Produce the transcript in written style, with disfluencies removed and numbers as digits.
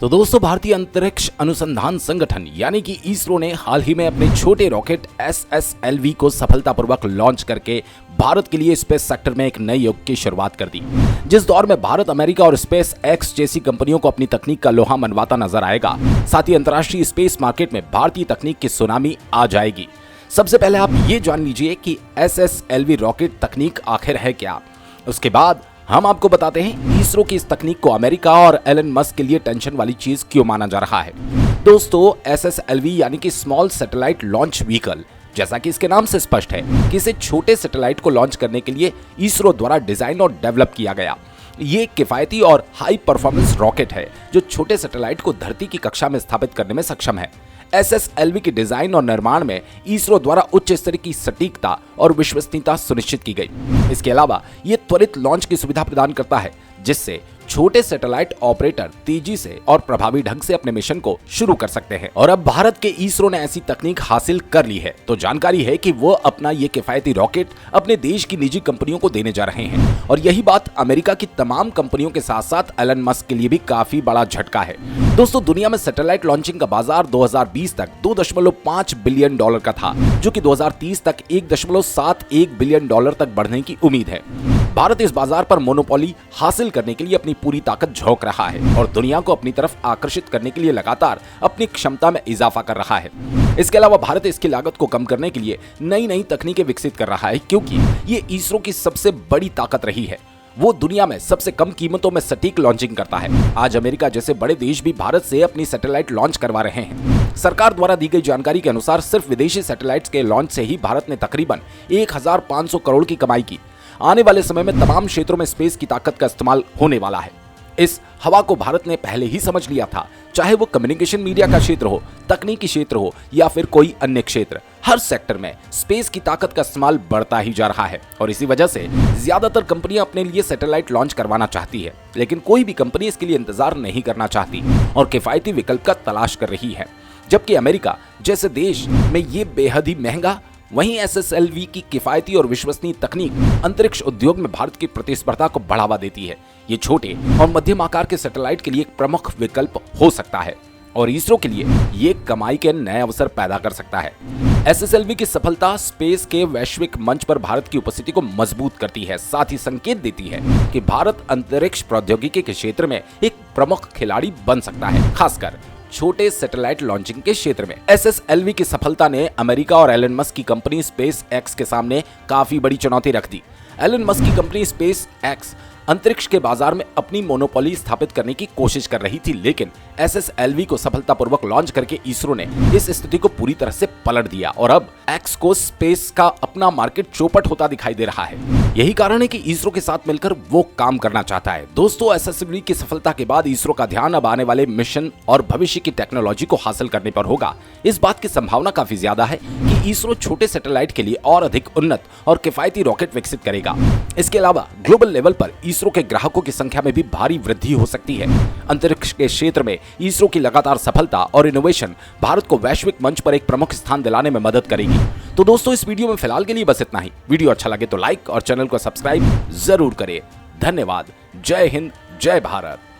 तो दोस्तों, भारतीय अंतरिक्ष अनुसंधान संगठन यानी कि इसरो ने हाल ही में अपने छोटे रॉकेट SSLV को सफलतापूर्वक लॉन्च करके भारत के लिए स्पेस सेक्टर में एक नए युग की शुरुआत कर दी। जिस दौर में भारत अमेरिका और स्पेस एक्स जैसी कंपनियों को अपनी तकनीक का लोहा मनवाता नजर आएगा, साथ ही अंतर्राष्ट्रीय स्पेस मार्केट में भारतीय तकनीक की सुनामी आ जाएगी। सबसे पहले आप ये जान लीजिए कि SSLV रॉकेट तकनीक आखिर है क्या। उसके बाद हम आपको बताते हैं इसरो की इस तकनीक को अमेरिका और एलन मस्क के लिए टेंशन वाली चीज क्यों माना जा रहा है। दोस्तों, SSLV यानी कि स्मॉल सैटेलाइट लॉन्च व्हीकल, जैसा कि इसके नाम से स्पष्ट है कि इसे छोटे सैटेलाइट को लॉन्च करने के लिए इसरो द्वारा डिजाइन और डेवलप किया गया। ये एक किफायती और हाई परफॉर्मेंस रॉकेट है जो छोटे सैटेलाइट को धरती की कक्षा में स्थापित करने में सक्षम है। SSLV के डिजाइन और निर्माण में इसरो द्वारा उच्च स्तर की सटीकता और विश्वसनीयता सुनिश्चित की गई। इसके अलावा ये त्वरित लॉन्च की सुविधा प्रदान करता है, जिससे छोटे सैटेलाइट ऑपरेटर तेजी से और प्रभावी ढंग से अपने मिशन को शुरू कर सकते हैं। और अब भारत के इसरो ने ऐसी तकनीक हासिल कर ली है, तो जानकारी है कि वो अपना ये किफायती रॉकेट अपने देश की निजी कंपनियों को देने जा रहे हैं। और यही बात अमेरिका की तमाम कंपनियों के साथ साथ एलन मस्क के लिए भी काफी बड़ा झटका है। दोस्तों, दुनिया में सैटेलाइट लॉन्चिंग का बाजार 2020 तक $2.5 बिलियन का था, जो कि 2030 तक $1.71 बिलियन तक बढ़ने की उम्मीद है। भारत इस बाजार पर मोनोपोली हासिल करने के लिए अपनी पूरी ताकत झोंक रहा है और दुनिया को अपनी तरफ आकर्षित करने के लिए लगातार अपनी क्षमता में इजाफा कर रहा है। इसके अलावा भारत इसकी लागत को कम करने के लिए नई तकनीकें विकसित कर रहा है, क्योंकि ये इसरो की सबसे बड़ी ताकत रही है। वो दुनिया में सबसे कम कीमतों में सटीक लॉन्चिंग करता है। आज अमेरिका जैसे बड़े देश भी भारत से अपनी सैटेलाइट लॉन्च करवा रहे हैं। सरकार द्वारा दी गई जानकारी के अनुसार सिर्फ विदेशी सैटेलाइट्स के लॉन्च से ही भारत ने तकरीबन 1500 करोड़ की कमाई की। आने वाले समय में तमाम क्षेत्रों में स्पेस की ताकत का इस्तेमाल होने वाला है। इस हवा को भारत ने पहले ही समझ लिया था, चाहे वो कम्युनिकेशन मीडिया का क्षेत्र हो, तकनीकी क्षेत्र हो या फिर कोई अन्य क्षेत्र। हर सेक्टर में स्पेस की ताकत का इस्तेमाल बढ़ता ही जा रहा है और इसी वजह से ज्यादातर कंपनियां अपने लिए सैटेलाइट लॉन्च करवाना चाहती है, लेकिन कोई भी कंपनी इसके लिए इंतजार नहीं करना चाहती और किफायती विकल्प का तलाश कर रही है। जबकि अमेरिका जैसे देश में ये बेहद ही महंगा, वहीं SSLV की किफायती और विश्वसनीय तकनीक अंतरिक्ष उद्योग में भारत की प्रतिस्पर्धा को बढ़ावा देती है। ये छोटे और मध्यम आकार के सैटेलाइट के लिए एक प्रमुख विकल्प हो सकता है और इसरो के लिए ये कमाई के नए अवसर पैदा कर सकता है। SSLV की सफलता स्पेस के वैश्विक मंच पर भारत की उपस्थिति को मजबूत करती है, साथ ही संकेत देती है कि भारत अंतरिक्ष प्रौद्योगिकी के क्षेत्र में एक प्रमुख खिलाड़ी बन सकता है, खासकर छोटे सैटेलाइट लॉन्चिंग के क्षेत्र में। SSLV की सफलता ने अमेरिका और एलन मस्क की कंपनी स्पेस एक्स के सामने काफी बड़ी चुनौती रख दी। एलन मस्क की कंपनी स्पेस एक्स अंतरिक्ष के बाजार में अपनी मोनोपोली स्थापित करने की कोशिश कर रही थी, लेकिन SSLV को सफलतापूर्वक लॉन्च करके इसरो ने इस स्थिति को पूरी तरह से पलट दिया और अब एक्स को स्पेस का अपना मार्केट चौपट होता दिखाई दे रहा है। यही कारण है कि इसरो के साथ मिलकर वो काम करना चाहता है। दोस्तों, SSLV की सफलता के बाद इसरो का ध्यान अब आने वाले मिशन और भविष्य की टेक्नोलॉजी को हासिल करने पर होगा। इस बात की संभावना काफी ज्यादा है कि इसरो छोटे सैटेलाइट के लिए और अधिक उन्नत और किफायती रॉकेट विकसित करेगा। इसके अलावा ग्लोबल लेवल पर इसरो के ग्राहकों की संख्या में भी भारी वृद्धि हो सकती है। अंतरिक्ष के क्षेत्र में इसरो की लगातार सफलता और इनोवेशन भारत को वैश्विक मंच पर एक प्रमुख स्थान दिलाने में मदद करेगी। तो दोस्तों, इस वीडियो में फिलहाल के लिए बस इतना ही। वीडियो अच्छा लगे तो लाइक और चैनल को सब्सक्राइब जरूर करें। धन्यवाद। जय हिंद, जय भारत।